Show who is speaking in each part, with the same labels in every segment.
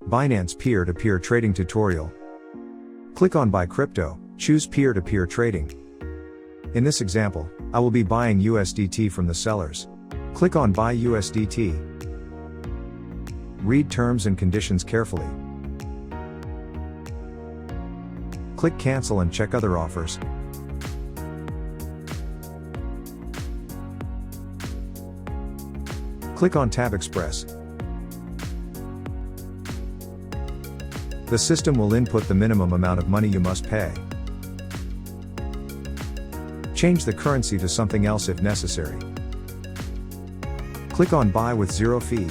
Speaker 1: Binance Peer-to-Peer Trading Tutorial. Click on Buy Crypto, choose Peer-to-Peer Trading. In this example, I will be buying USDT from the sellers. Click on Buy USDT. Read terms and conditions carefully. Click Cancel and check other offers. Click on Tab Express. The system will input the minimum amount of money you must pay. Change the currency to something else if necessary. Click on Buy with zero fee.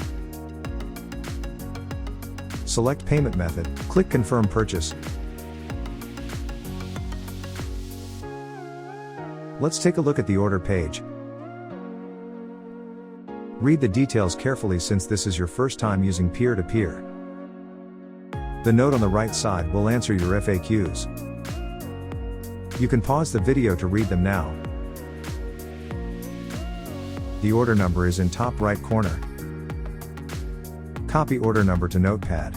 Speaker 1: Select Payment Method, click Confirm Purchase. Let's take a look at the order page. Read the details carefully since this is your first time using peer-to-peer. The note on the right side will answer your FAQs. You can pause the video to read them now. The order number is in top right corner. Copy order number to Notepad.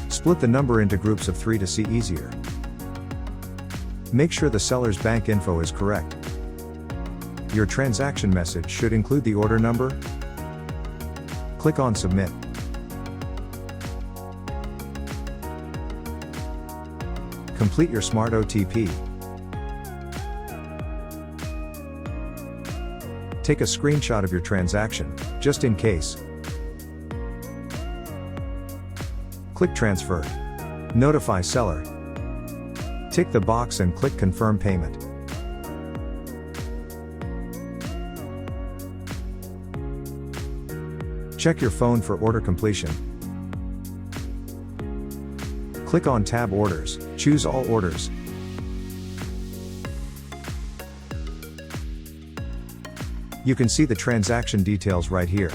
Speaker 1: Split the number into groups of 3 to see easier. Make sure the seller's bank info is correct. Your transaction message should include the order number. Click on Submit. Complete your smart OTP. Take a screenshot of your transaction, just in case. Click Transfer. Notify seller. Tick the box and click Confirm Payment. Check your phone for order completion. Click on Tab Orders, choose All Orders. You can see the transaction details right here.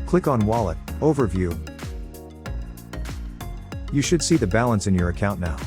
Speaker 1: Click on Wallet, Overview. You should see the balance in your account now.